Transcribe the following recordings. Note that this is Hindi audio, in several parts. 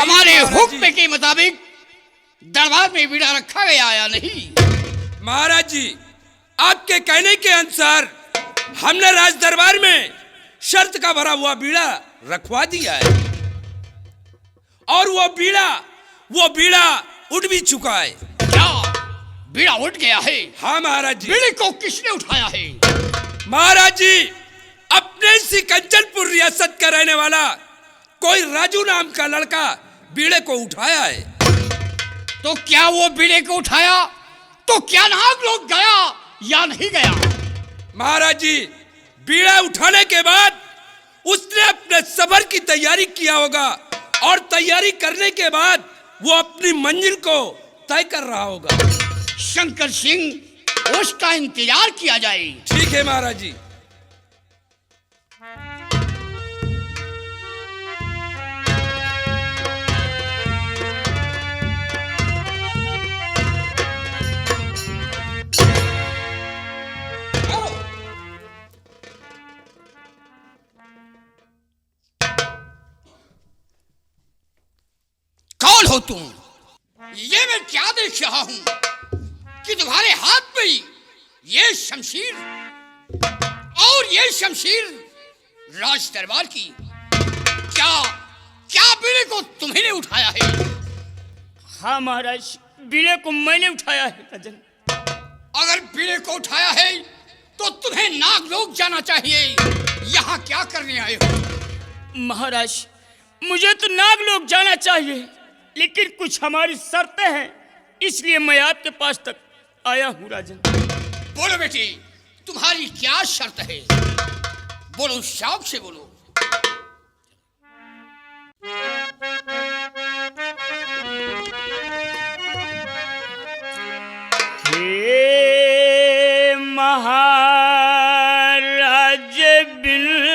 हमारे हुक्म के मुताबिक दरबार में बीड़ा रखा गया या नहीं? महाराज जी, आपके कहने के अनुसार हमने राज दरबार में शर्त का भरा हुआ बीड़ा रखवा दिया है और वो बीड़ा उठ भी चुका है। क्या बीड़ा उठ गया है? हाँ महाराज जी। बीड़े को किसने उठाया है? महाराज जी, अपने सी कंचनपुर रियासत का रहने वाला कोई राजू नाम का लड़का बीड़े को उठाया है। तो क्या वो बीड़े को उठाया तो क्या नाग लोग गया या नहीं गया? महाराज जी, बीड़ा उठाने के बाद उसने अपने सफर की तैयारी किया होगा और तैयारी करने के बाद वो अपनी मंजिल को तय कर रहा होगा। शंकर सिंह, उसका इंतजार किया जाए। ठीक है महाराज जी। कौन हो तुम? ये मैं क्या देख रहा हूं कि तुम्हारे हाथ में ये शमशीर और ये शमशीर राज दरबार की। क्या बीड़े को तुम्हें उठाया है? हाँ महाराज, बीड़े को मैंने उठाया है राजन। अगर बीड़े को उठाया है तो तुम्हें नागलोक जाना चाहिए। यहाँ क्या करने आए हो? महाराज, मुझे तो नागलोक जाना चाहिए, लेकिन कुछ हमारी शर्तें हैं, इसलिए मैं आपके पास तक आया हूँ राजन। बोलो बेटी, तुम्हारी क्या शर्त है? बोलो, शौक से बोलो। हे महाराज बिनती,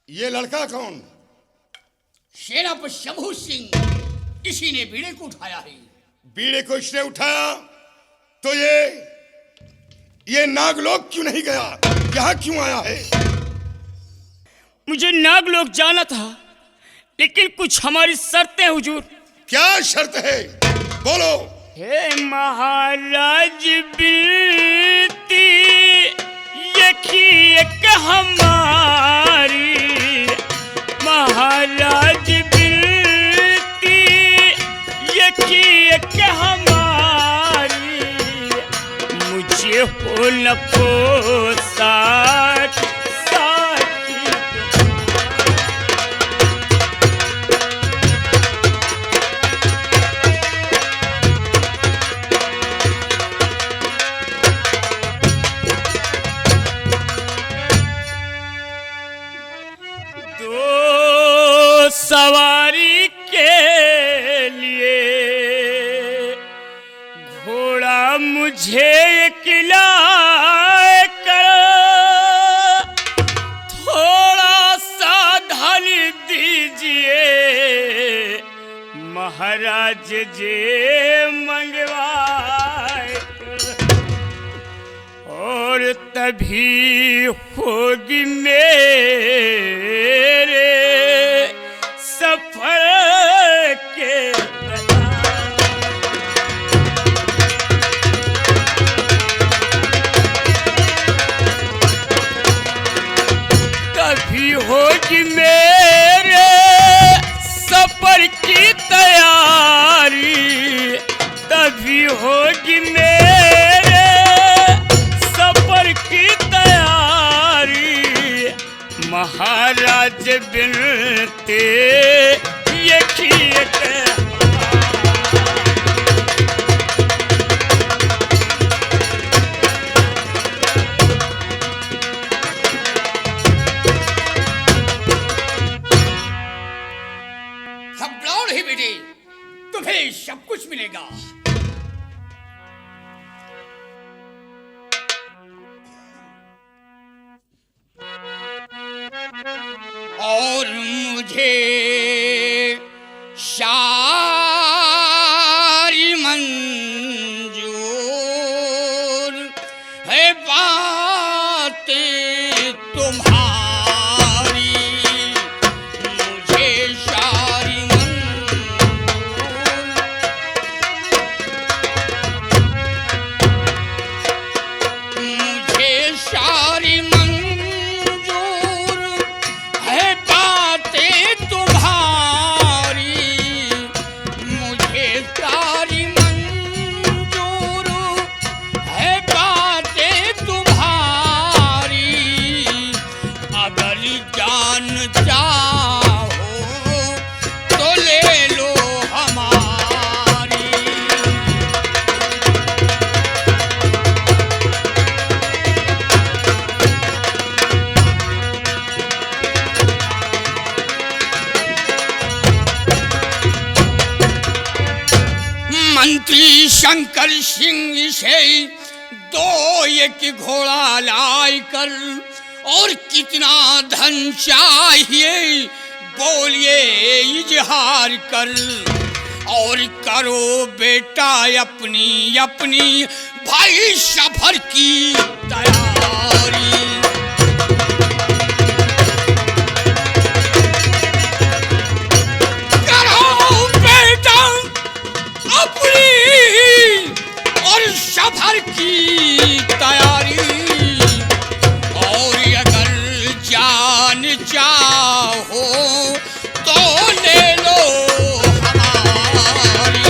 ये लड़का कौन? सेनापति शंभू सिंह, इसी ने बीड़े को उठाया है। बीड़े को इसने उठाया तो ये नागलोक क्यों नहीं गया? यहाँ क्यों आया है? मुझे नागलोक जाना था, लेकिन कुछ हमारी शर्तें हुजूर। क्या शर्त है? बोलो। हे महाराज बिनती, एक हमारी। महाराज बिनती, एक हमारी। मुझे हो न पोसाक सवारी के लिए घोड़ा मुझे खिलाए कर, थोड़ा सा धन दीजिए महाराज जी मंगवाए कर, और तभी होगी मेरे सफर के तभी होगी मेरे सफर की तैयारी। प्यारी, तभी होगी मेरे सफर की तैयारी। महाराज बिनते ये खियत घबराओ नहीं बेटे, तुम्हें सब कुछ मिलेगा। और मुझे सारी मंजूर है बातें तुम्हारी, मुझे सारी मुझे सारी मंजूर है बातें तुम्हारी, मुझे सारी मंजूर है बातें तुम्हारी। अगर जान चाहो तो ले लो हमारी। मंत्री शंकर सिंह से 2 घोड़ा लाई कर, और कितना धन चाहिए बोलिए इजहार कर। और करो बेटा अपनी अपनी भाई सफर की तैयारी। अपनी और सफर की तैयारी। और अगर जान चाहो तो ले लो हमारी।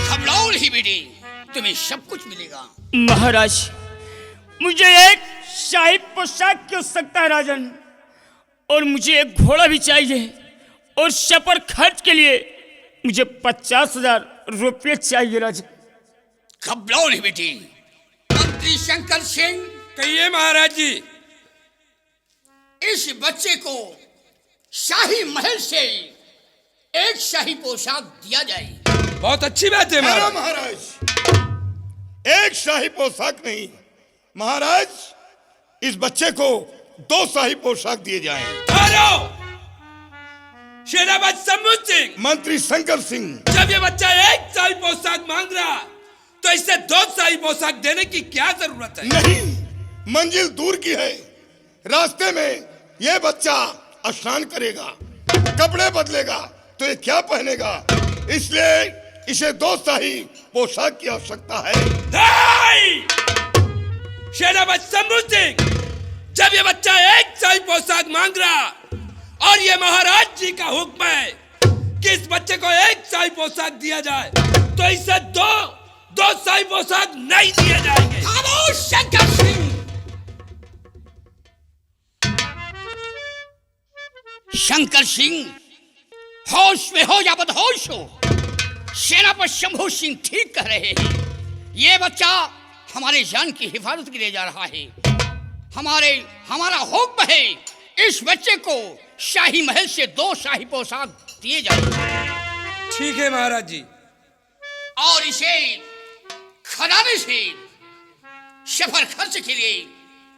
घबराओ नहीं बेटी, तुम्हें सब कुछ मिलेगा। महाराज, मुझे एक शाही पोशाक की आवश्यकता है राजन, और मुझे एक घोड़ा भी चाहिए, और सफर खर्च के लिए मुझे 50,000 रुपये चाहिए राजन। घबराओ नहीं बेटी। मंत्री शंकर सिंह, कहिए महाराज जी। इस बच्चे को शाही महल से एक शाही पोशाक दिया जाए। बहुत अच्छी बात है ठहरो महाराज। महाराज, एक शाही पोशाक नहीं महाराज, इस बच्चे को 2 शाही पोशाक दिए जाएं। ठहरो। शेराबाद शंभू सिंह, मंत्री शंकर सिंह, जब ये बच्चा एक शाही पोशाक मांग रहा तो इसे 2 शाही पोशाक देने की क्या जरूरत है? नहीं, मंजिल दूर की है। रास्ते में ये बच्चा स्नान करेगा, कपड़े बदलेगा, तो ये क्या पहनेगा? इसलिए इसे 2 शाही पोशाक की आवश्यकता है। शेराबाद शंभू सिंह, जब ये बच्चा एक शाही पोशाक मांग रहा और ये महाराज जी का हुक्म है कि इस बच्चे को एक शाही पोशाक दिया जाए, तो इसे दो शाही पोशाक नहीं दिए जाएंगे। खामोश शंकर सिंह। शंकर सिंह, होश में हो या बदहोश हो, सेनापति शंभू सिंह ठीक कह रहे हैं। ये बच्चा हमारे जान की हिफाजत के लिए जा रहा है। हमारा हुक्म है इस बच्चे को शाही महल से 2 शाही पोशाक दिए जाए। ठीक है महाराज जी। और इसे खजाने से सफर खर्च के लिए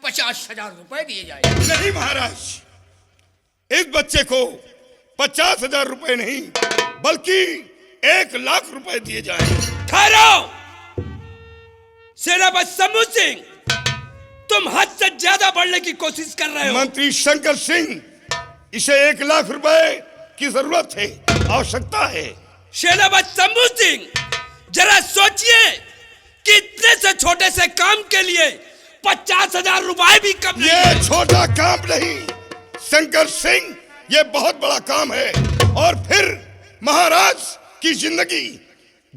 50,000 रुपए दिए जाए। नहीं महाराज, इस बच्चे को 50,000 रुपए नहीं बल्कि 1,00,000 रुपए दिए जाएं। ठहरो। सेनापति शंभू सिंह, तुम हद से ज्यादा बढ़ने की कोशिश कर रहे हो। मंत्री शंकर सिंह, इसे 1,00,000 रुपए की जरूरत है, आवश्यकता है। सेनापति शंभू सिंह, जरा सोचिए कि इतने से छोटे से काम के लिए 50,000 रुपए भी कम नहीं ये है। छोटा काम नहीं शंकर सिंह, ये बहुत बड़ा काम है। और फिर महाराज की जिंदगी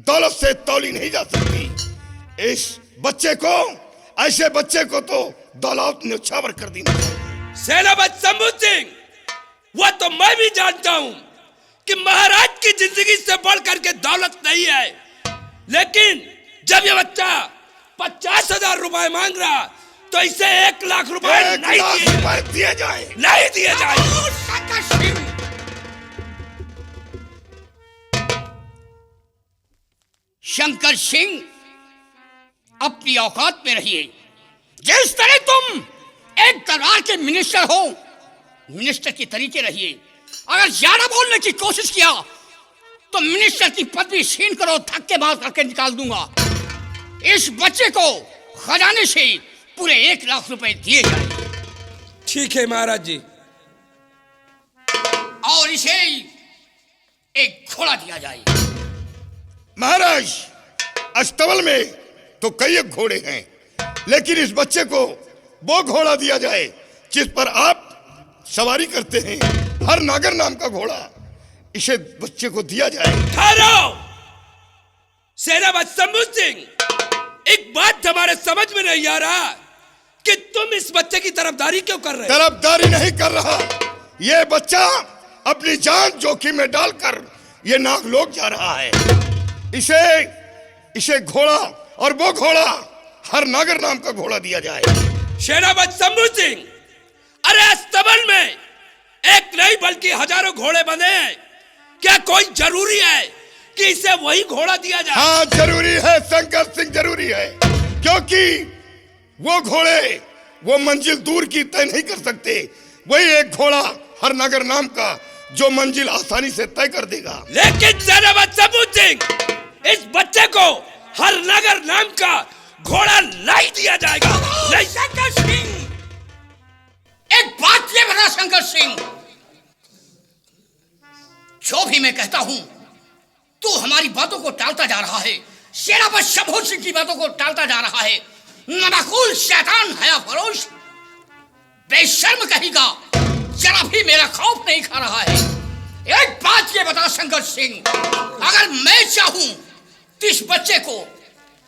दौलत से तौली नहीं जा सकती। इस बच्चे को, ऐसे बच्चे को तो दौलत न्यौछावर कर देना चाहिए। सेनापति शंभू सिंह, वो तो मैं भी जानता हूं कि महाराज की जिंदगी से बढ़ करके दौलत नहीं है, लेकिन जब ये बच्चा 50,000 रुपए मांग रहा तो इसे 1 लाख रुपए 1 नहीं लाख दिए, रुपए दिए जाए। नहीं दिए जाए। और शंकर सिंह, शंकर सिंह, अपनी औकात में रहिए। जिस तरह तुम एक दरबार के मिनिस्टर हो, मिनिस्टर के तरीके रहिए। अगर ज्यादा बोलने की कोशिश किया तो मिनिस्टर की पदवी छीन करो, धक्के मार करके निकाल दूंगा। इस बच्चे को खजाने से पूरे 1 लाख रुपए दिए जाए ठीक है महाराज जी। और इसे एक घोड़ा दिया जाए। महाराज, अस्तबल में तो कई घोड़े हैं, लेकिन इस बच्चे को वो घोड़ा दिया जाए जिस पर आप सवारी करते हैं, हर नागर नाम का घोड़ा, इसे बच्चे को दिया जाए। ठहरो सेनापति शंभू सिंह, एक बात हमारे समझ में नहीं आ रहा कि तुम इस बच्चे की तरफदारी क्यों कर रहे हो? तरफदारी नहीं कर रहा, ये बच्चा अपनी जान जोखिम में डालकर ये नागलोक जा रहा है। इसे घोड़ा, और वो घोड़ा हर नागर नाम का घोड़ा दिया जाए। सेनापति शंभू सिंह, अरे अस्तबल में एक नहीं बल्कि हजारों घोड़े बंधे हैं, क्या कोई जरूरी है कि इसे वही घोड़ा दिया जाए? हाँ जरूरी है शंकर सिंह, जरूरी है, क्योंकि वो घोड़े वो मंजिल दूर की तय नहीं कर सकते। वही एक घोड़ा हर नगर नाम का जो मंजिल आसानी से तय कर देगा। लेकिन सेनापति शंभू सिंह, इस बच्चे को हर नगर नाम का घोड़ा नहीं दिया जाएगा। नहीं। शंकर सिंह, एक बात ये बता शंकर सिंह, जो भी मैं कहता हूं तू हमारी बातों को टालता जा रहा है। सेनापति शंभू सिंह की बातों को टालता जा रहा है। नमाकुल शैतान हया फरोश, बेशर्म कहेगा, जरा भी मेरा खौफ नहीं खा रहा है। एक बात ये बता शंकर सिंह, अगर मैं चाहूं तो इस बच्चे को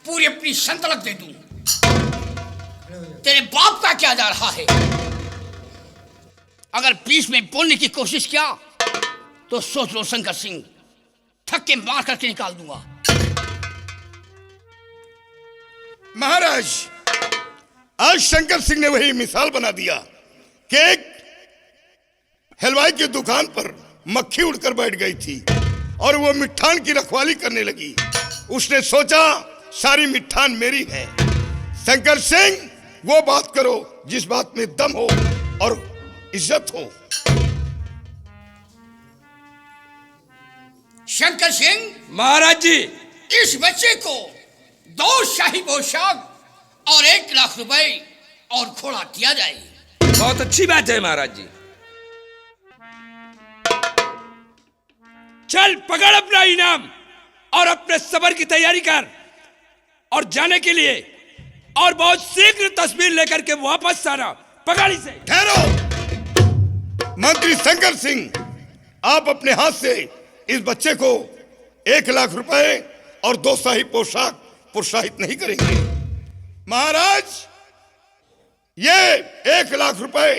पूरी अपनी संतलक दे दूं। तेरे बाप का क्या जा रहा है? अगर बीच में बोलने की कोशिश किया तो सोच लो शंकर सिंह, थक्के मार करके निकाल दूंगा। महाराज, आज शंकर सिंह ने वही मिसाल बना दिया कि एक हलवाई की दुकान पर मक्खी उड़कर बैठ गई थी और वो मिठान की रखवाली करने लगी। उसने सोचा सारी मिठान मेरी है। शंकर सिंह, वो बात करो जिस बात में दम हो और इज्जत हो। शंकर सिंह, महाराज जी, इस बच्चे को 2 शाही पोशाक और 1 लाख रुपए और घोड़ा दिया जाए। बहुत अच्छी बात है महाराज जी। चल पकड़ अपना इनाम और अपने सबर की तैयारी कर और जाने के लिए, और बहुत शीघ्र तस्वीर लेकर के वापस आना। पकड़ इसे। ठहरो मंत्री शंकर सिंह, आप अपने हाथ से इस बच्चे को 1 लाख रुपए और 2 शाही पोशाक प्रोत्साहित नहीं करेंगे। महाराज, ये 1 लाख रुपए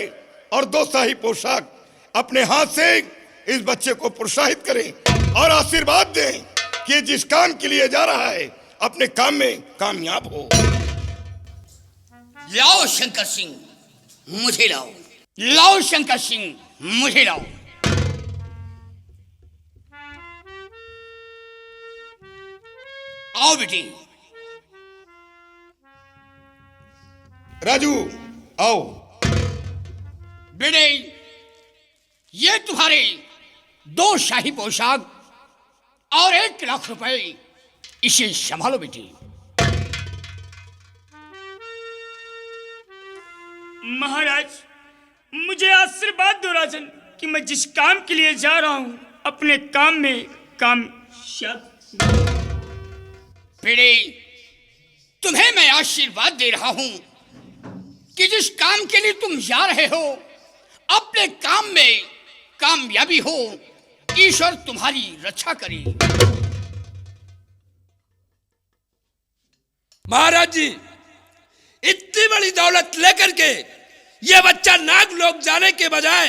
और 2 शाही पोशाक अपने हाथ से इस बच्चे को प्रोत्साहित करें और आशीर्वाद दें कि जिस काम के लिए जा रहा है अपने काम में कामयाब हो। लाओ शंकर सिंह, मुझे लाओ। लाओ शंकर सिंह, मुझे लाओ। आओ बेटी। राजू, आओ। बेटे, ये तुम्हारे 2 शाही पोशाक और 1 लाख रुपए, इसे संभालो बेटी। महाराज, मुझे आशीर्वाद दो राजन कि मैं जिस काम के लिए जा रहा हूं अपने काम में कामयाब। बेटे, तुम्हें मैं आशीर्वाद दे रहा हूं कि जिस काम के लिए तुम जा रहे हो अपने काम में कामयाबी हो, ईश्वर तुम्हारी रक्षा करे। महाराज जी, इतनी बड़ी दौलत लेकर के ये बच्चा नागलोक जाने के बजाय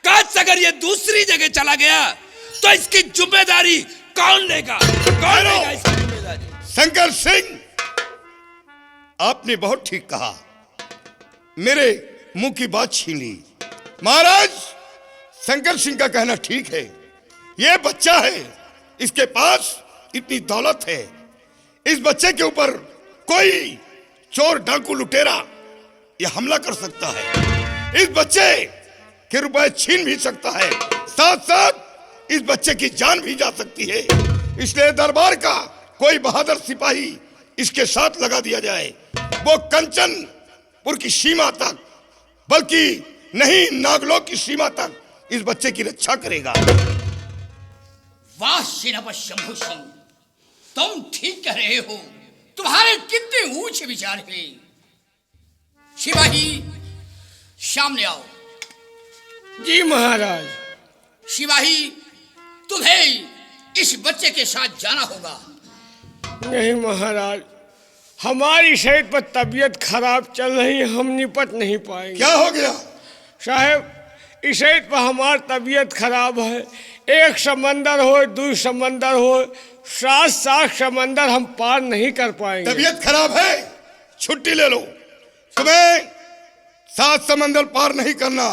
काश अगर ये दूसरी जगह चला गया तो इसकी जिम्मेदारी कौन लेगा? कौन लेगा इसकी जिम्मेदारी? शंकर सिंह, आपने बहुत ठीक कहा, मेरे मुंह की बात छीन ली। महाराज, शंकर सिंह का कहना ठीक है। यह बच्चा है, इसके पास इतनी दौलत है, इस बच्चे के ऊपर कोई चोर डाकू लुटेरा यह हमला कर सकता है, इस बच्चे के रुपए छीन भी सकता है, साथ साथ इस बच्चे की जान भी जा सकती है। इसलिए दरबार का कोई बहादुर सिपाही इसके साथ लगा दिया जाए, वो कंचनपुर की सीमा तक, बल्कि नहीं नागलोक की सीमा तक इस बच्चे की रक्षा करेगा। वाह सेनापति शंभू सिंह, तुम ठीक कह रहे हो, तुम्हारे कितने ऊंचे विचार हैं। सिपाही सामने आओ। जी महाराज। सिपाही, तुम्हें इस बच्चे के साथ जाना होगा। नहीं महाराज, हमारी शरीर पर तबीयत खराब चल रही, हम निपट नहीं पाएंगे। क्या हो गया साहब, इस शरीर पर हमारी तबीयत खराब है, एक समंदर हो, दो समंदर हो, 7 समंदर हम पार नहीं कर पाएंगे। तबीयत खराब है, छुट्टी ले लो। तुम्हें 7 समंदर पार नहीं करना,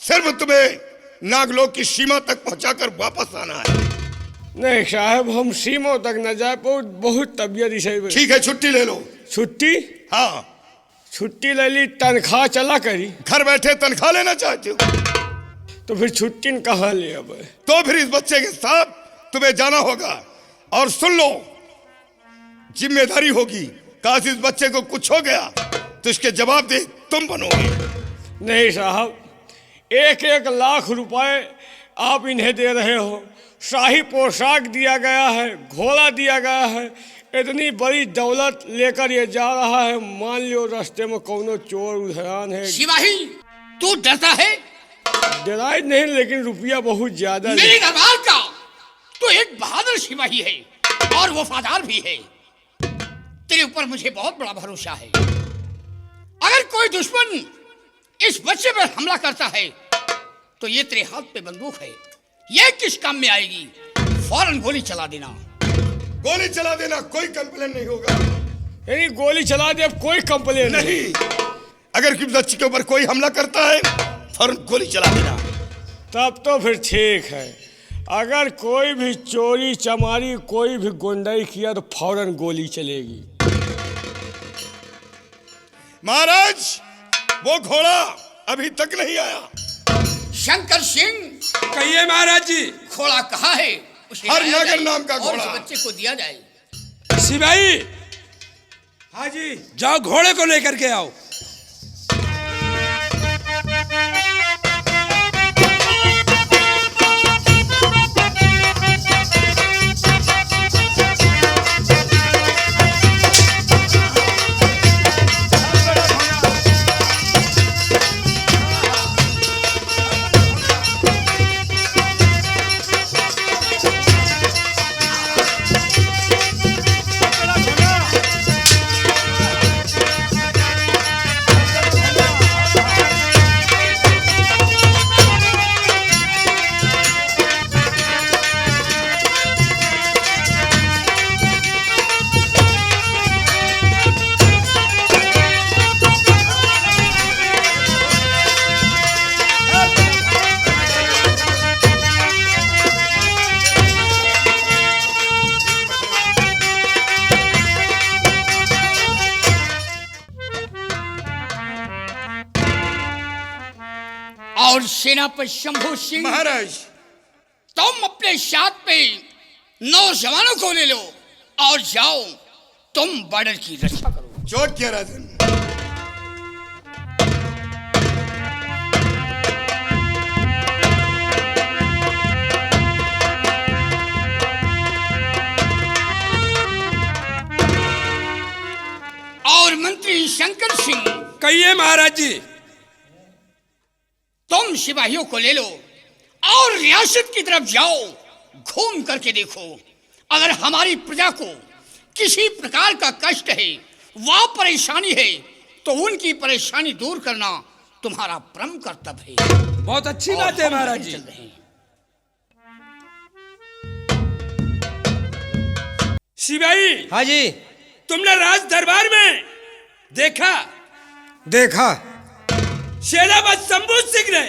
सिर्फ तुम्हें नागलोक की सीमा तक पहुंचाकर वापस आना है। नहीं साहब, हम सीमा तक न जा पाओ, बहुत तबीयत इसे। ठीक है, छुट्टी ले लो। छुट्टी? हाँ, छुट्टी ले ली, तनख्वाह चला करी। घर बैठे तनख्वाह लेना चाहते हो तो फिर छुट्टी कहाँ ले अब? तो फिर इस बच्चे के साथ तुम्हें जाना होगा। और सुन लो, जिम्मेदारी होगी, काश इस बच्चे को कुछ हो गया तो इसके जवाब दे तुम बनोगे। नहीं साहब, 1-1 लाख रुपए आप इन्हें दे रहे हो, शाही पोशाक दिया गया है, घोड़ा दिया गया है, इतनी बड़ी दौलत लेकर ये जा रहा है, मान लो रास्ते में कौनो चोर उधरान है। सिपाही, तू डरता है? डराई नहीं, लेकिन रुपया बहुत ज्यादा। मेरे दरबार का तो एक बहादुर सिपाही है और वफादार भी है, तेरे ऊपर मुझे बहुत बड़ा भरोसा है। अगर कोई दुश्मन इस बच्चे पर हमला करता है तो ये तेरे हाथ पे बंदूक है, ये किस काम में आएगी? फौरन गोली चला देना। गोली चला देना, कोई कंप्लेन नहीं होगा। यानी गोली चला दे, अब कोई कंप्लेन नहीं। अगर किसी बच्चे के ऊपर कोई हमला करता है फौरन गोली चला देना। तब तो फिर ठीक है। अगर कोई भी चोरी चमारी, कोई भी गुंडाई किया तो फौरन गोली चलेगी। महाराज, वो घोड़ा अभी तक नहीं आया। शंकर सिंह, कहिए महाराज जी। घोड़ा कहाँ है? उसे हर लाया नगर जाए नाम का और घोड़ा। उस बच्चे को दिया जाए। सिपाही, हाँ जी। जाओ घोड़े को लेकर के आओ। और सेनापति शंभू सिंह, महाराज, तुम अपने साथ में नौजवानों को ले लो और जाओ, तुम बॉर्डर की रक्षा करो। चोट किया राजन। और मंत्री शंकर सिंह, कहिए महाराज जी। तुम सिपाहियों को ले लो और रियासत की तरफ जाओ, घूम करके देखो। अगर हमारी प्रजा को किसी प्रकार का कष्ट है, व परेशानी है, तो उनकी परेशानी दूर करना तुम्हारा परम कर्तव्य है। बहुत अच्छी बात है महाराज जी। शिवाई। हाँ जी। तुमने राज दरबार में देखा सेनापति शंभू सिंह ने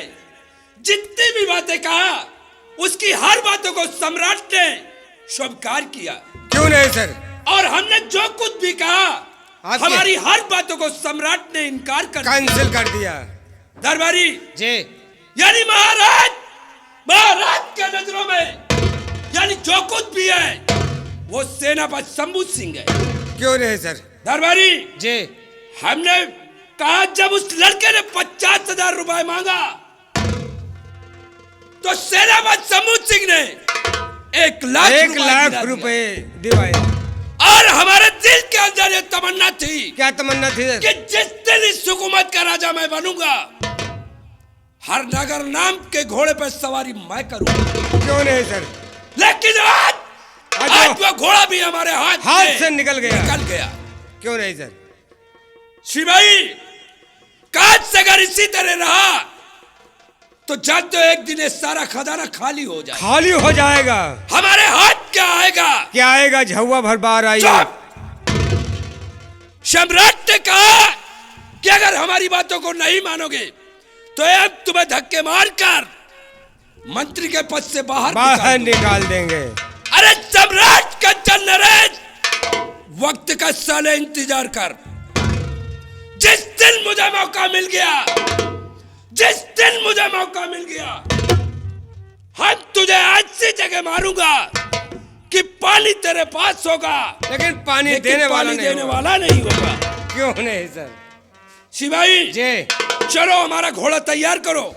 जितनी भी बातें कहा, उसकी हर बातों को सम्राट ने स्वीकार किया। क्यों नहीं सर? और हमने जो कुछ भी कहा, हमारी हर बातों को सम्राट ने इनकार कर कैंसिल कर दिया। दरबारी जी। यानी महाराज के नजरों में यानी जो कुछ भी है वो सेनापति शंभू सिंह है। क्यों नहीं सर? दरबारी जी। हमने कहा जब उस लड़के ने 50,000 रुपए मांगा, तो सेनापति शंभू सिंह ने 1 लाख रुपए दिवाए। और हमारे दिल के अंदर ये तमन्ना थी। क्या तमन्ना थी सर? कि जिस दिन इस हुकूमत का राजा मैं बनूंगा, हर नगर नाम के घोड़े पर सवारी मैं करूंगा। क्यों नहीं सर? लेकिन आज वो घोड़ा भी हमारे हाथ से निकल गया। क्यों नहीं सर? शिवाई, काज से अगर इसी तरह रहा तो जानते हो एक दिन ये सारा खजाना खाली हो जाएगा। हमारे हाथ क्या आएगा? झुआ भर बार आई। सम्राट ने कहा कि अगर हमारी बातों को नहीं मानोगे तो अब तुम्हें धक्के मारकर मंत्री के पद से बाहर निकाल देंगे। अरे सम्राट का चल नरेश, वक्त का साले इंतजार कर। जिस दिन मुझे मौका मिल गया, हम तुझे ऐसी जगह मारूंगा कि पानी तेरे पास होगा, लेकिन पानी देने वाला नहीं होगा। क्यों नहीं सर? शिवाई जी। चलो हमारा घोड़ा तैयार करो,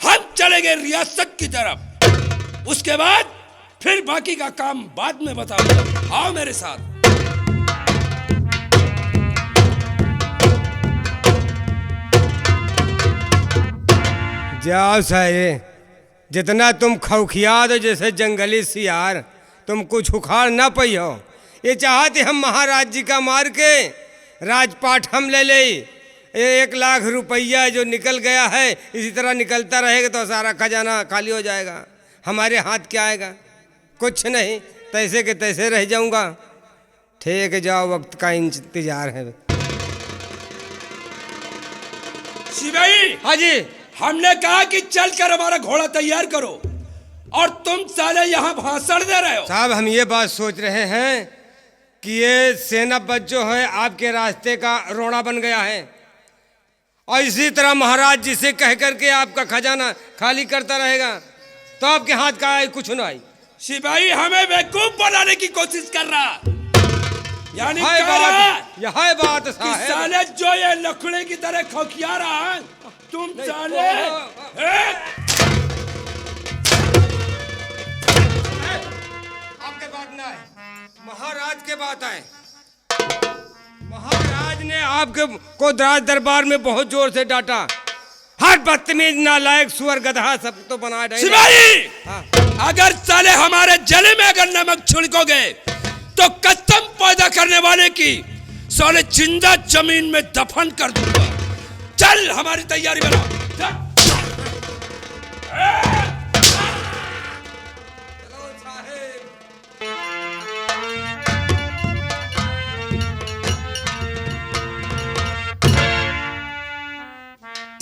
हम चलेंगे रियासत की तरफ। उसके बाद फिर बाकी का काम बाद में बताऊंगा। आओ मेरे साथ। जाओ सारे, जितना तुम खौखिया दो जैसे जंगली सियार, तुम कुछ उखाड़ ना पाई हो। ये चाहते हम महाराज जी का मार के राजपाट हम ले 1 लाख रुपया जो निकल गया है, इसी तरह निकलता रहेगा तो सारा खजाना खाली हो जाएगा। हमारे हाथ क्या आएगा? कुछ नहीं, तैसे के तैसे रह जाऊंगा। ठीक है, जाओ, वक्त का इंतजार है। शिवाई। हाँ जी। हमने कहा कि चलकर हमारा घोड़ा तैयार करो, और तुम साले यहाँ भाषण दे रहे हो। साहब, हम ये बात सोच रहे हैं कि ये सेनापति जो है आपके रास्ते का रोड़ा बन गया है, और इसी तरह महाराज जी से कह करके आपका खजाना खाली करता रहेगा तो आपके हाथ का कुछ न आई। सिपाही हमें बेवकूफ बनाने की कोशिश कर रहा, यानी यह बात साले जो ये लकड़े की तरह खौखिया रहा है, तुम साले आपके बात ना है, महाराज के बात है। महाराज ने आपके को राज दरबार में बहुत जोर से डांटा। हर बदतमीज, नालायक, सुअर, गधा सब तो बना रहे। सिपाही, अगर साले हमारे जले में अगर नमक छिड़कोगे तो कसम पैदा करने वाले की साले जिंदा जमीन में दफन कर दूंगा। चल हमारी तैयारी बना।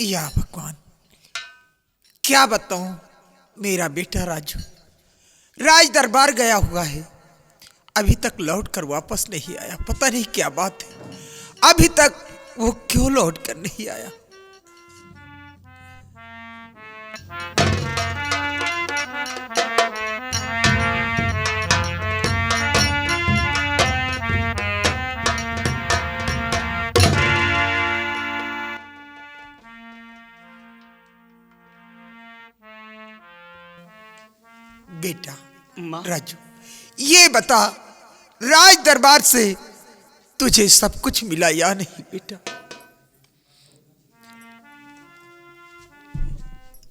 या भगवान, क्या बताऊं, मेरा बेटा राजू राज दरबार गया हुआ है, अभी तक लौट कर वापस नहीं आया। पता नहीं क्या बात है, अभी तक वो क्यों लौट कर नहीं आया। बेटा राजू, ये बता, राज दरबार से तुझे सब कुछ मिला या नहीं बेटा?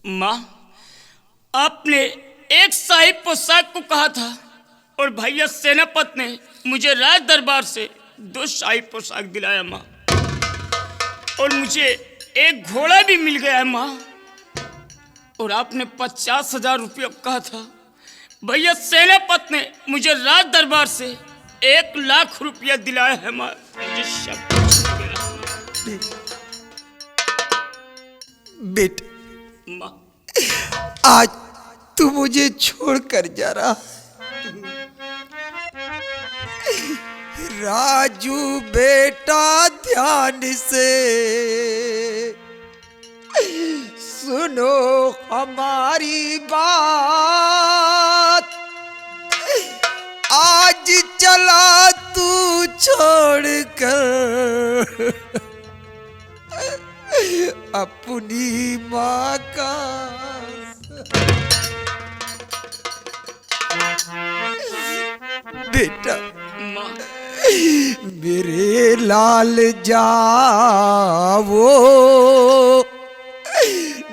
माँ, आपने एक शाही पोशाक को कहा था और भैया सेनापति ने मुझे राज दरबार से 2 शाही पोशाक दिलाया माँ, और मुझे एक घोड़ा भी मिल गया है माँ। और आपने 50,000 रुपये कहा था। भैया सेनापति ने मुझे राज दरबार से 1,00,000 रुपया दिलाया है माँ। मुझे शब्द बेटा, माँ, आज तू मुझे छोड़कर जा रहा। राजू बेटा, ध्यान से सुनो हमारी बात। आज चला तू छोड़कर अपनी माँ का। बेटा, माँ, मेरे लाल जाओ,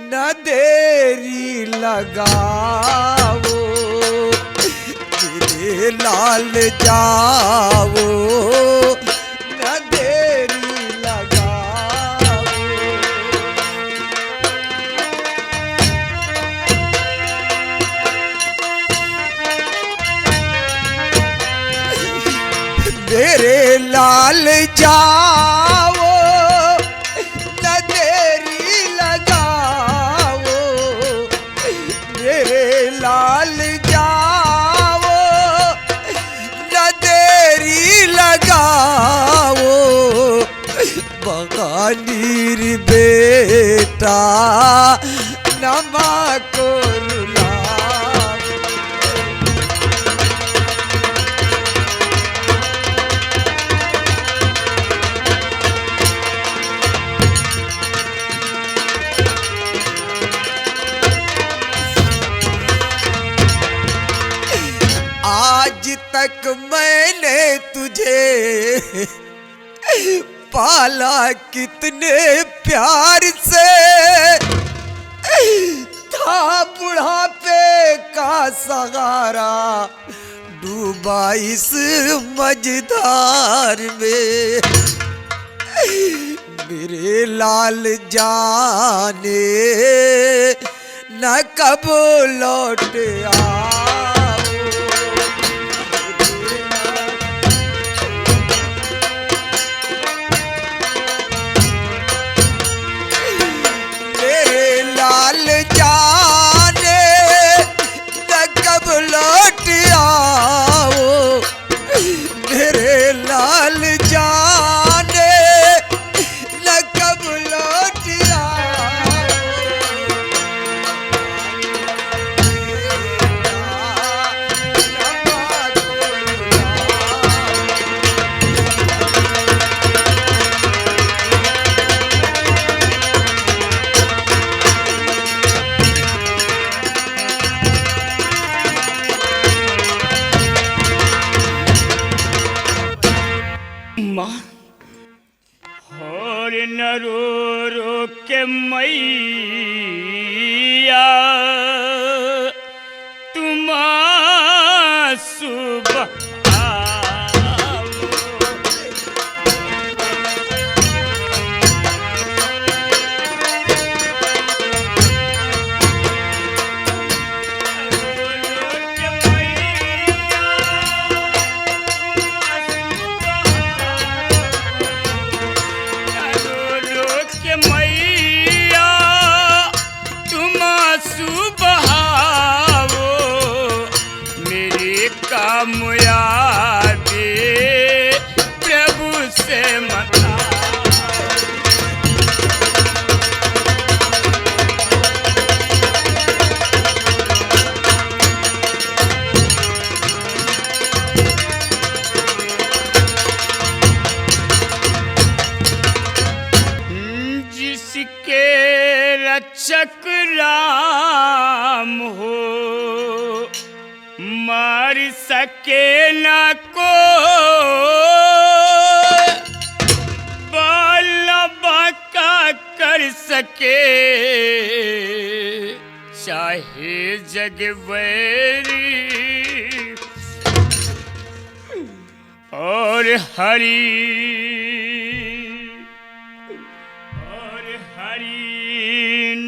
न देरी लगाओ। मेरे लाल जाओ, न देरी लगाओ। मेरे लाल जाओ, न देरी लगाओ। मेरे लाल जाओ, न देरी लगाओ। बगानीर बेटा, नमा को रुलाओ। आज तक मैंने तुझे पाला कितने प्यार से, था बुढ़ापे का सहारा, डूबा इस मझधार में। मेरे लाल जाने न कब लौट आओ। मेरे लाल जाने न कब लौट आओ। मेरे लाल जाने न कब लौट आओ। माँ, और न रो रो के मैया तुम सुबह आओ। मैया तुम सुबह आओ, मेरे काम यादे प्रभु से मता। जिसके रक्षक राम हो, मार सके न को। बाल बाका कर सके जग बैरी और हरि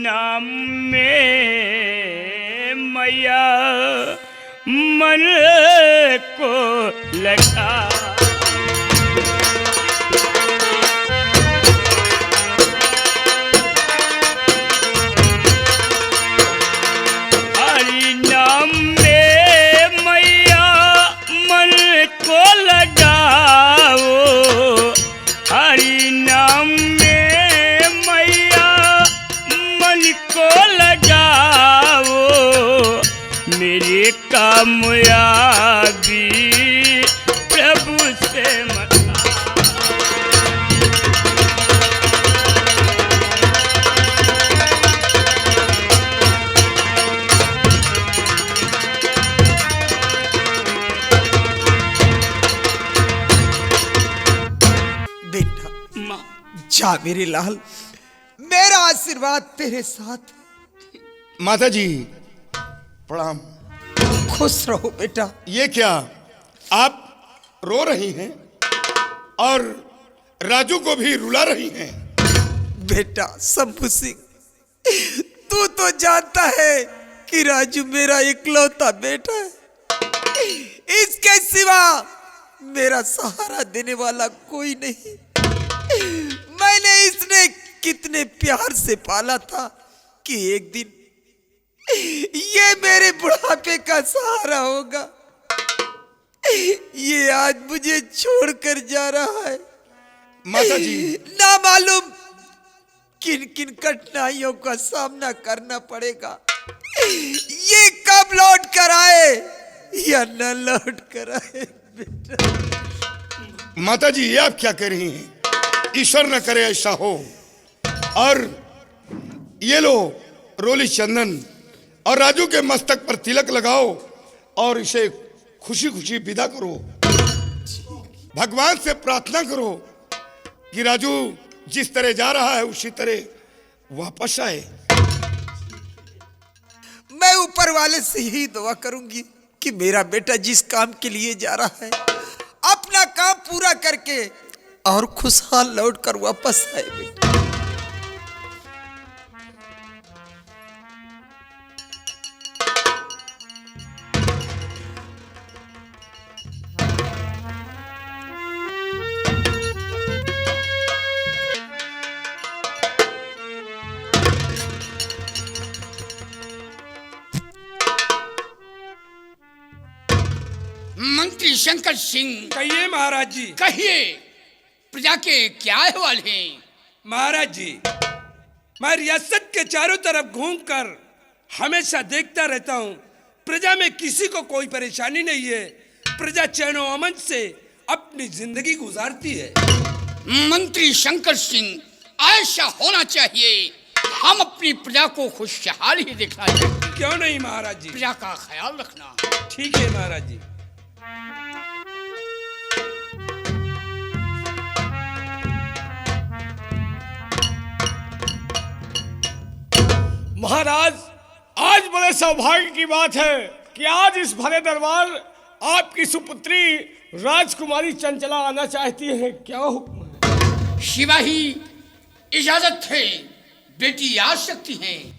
नाम में मैया मन को लगा। हरि नाम में मैया मन को लगाओ, हरि नाम में मैया मन को लगाओ, मेरे कामयाबी प्रभु से मता। बेटा माँ, जा मेरे लाल, मेरा आशीर्वाद तेरे साथ। माता जी प्रणाम। खुश रहो बेटा। ये क्या, आप रो रही हैं और राजू को भी रुला रही हैं? बेटा शंभू सिंह, तू तो जानता है कि राजू मेरा इकलौता बेटा है। इसके सिवा मेरा सहारा देने वाला कोई नहीं। मैंने इसने कितने प्यार से पाला था कि एक दिन ये मेरे बुढ़ापे का सहारा होगा। ये आज मुझे छोड़कर जा रहा है। माता जी ना मालूम किन किन कठिनाइयों का सामना करना पड़ेगा। ये कब लौट कर आए या न लौट कर आए। बेटा माता जी ये आप क्या कह रही हैं? ईश्वर न करे ऐसा हो। और ये लो रोली चंदन और राजू के मस्तक पर तिलक लगाओ और इसे खुशी खुशी विदा करो। भगवान से प्रार्थना करो कि राजू जिस तरह जा रहा है उसी तरह वापस आए। मैं ऊपर वाले से ही दुआ करूंगी कि मेरा बेटा जिस काम के लिए जा रहा है अपना काम पूरा करके और खुशहाल लौट कर वापस आए। बेटा मंत्री शंकर सिंह, कहिए महाराज जी। कहिए प्रजा के क्या अहवाल हैं? महाराज जी, मैं रियासत के चारों तरफ घूमकर हमेशा देखता रहता हूँ, प्रजा में किसी को कोई परेशानी नहीं है। प्रजा चैन और अमन से अपनी जिंदगी गुजारती है। मंत्री शंकर सिंह, ऐसा होना चाहिए। हम अपनी प्रजा को खुशहाल ही देखना चाहते हैं। क्यों नहीं महाराज जी? प्रजा का ख्याल रखना। ठीक है महाराज जी। महाराज, आज बड़े सौभाग्य की बात है कि आज इस भरे दरबार आपकी सुपुत्री राजकुमारी चंचला आना चाहती है। क्या हुक्म है? शिवाही इजाजत है, बेटी आ सकती हैं।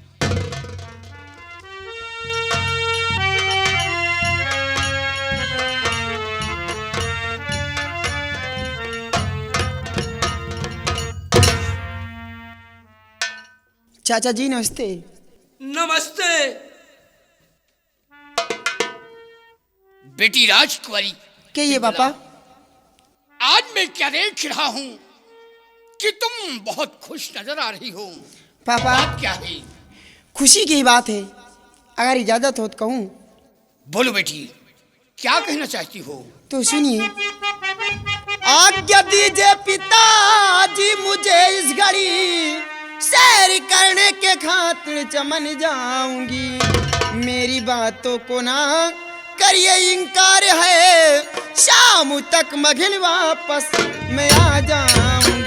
चाचा जी नमस्ते। नमस्ते। बेटी राजकुमारी, कहिए पापा। आज मैं क्या देख रहा हूँ कि तुम बहुत खुश नजर आ रही हो। पापा बात क्या है? खुशी की बात है, अगर इजाजत हो तो कहूँ। बोलो बेटी, क्या कहना चाहती हो? तो सुनिए। आज्ञा दीजिए पिताजी मुझे इस घड़ी, सैर करने के खातिर चमन जाऊंगी। मेरी बातों को ना करिए इनकार है, शाम तक मघिल वापस मैं आ जाऊंगी।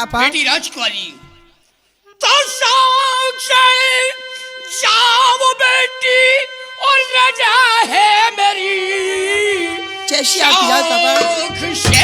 पापा। बेटी राजकुमारी, तो शौक से जाओ बेटी और रजा है मेरी, जैसी आपकी याद पापा। शौक से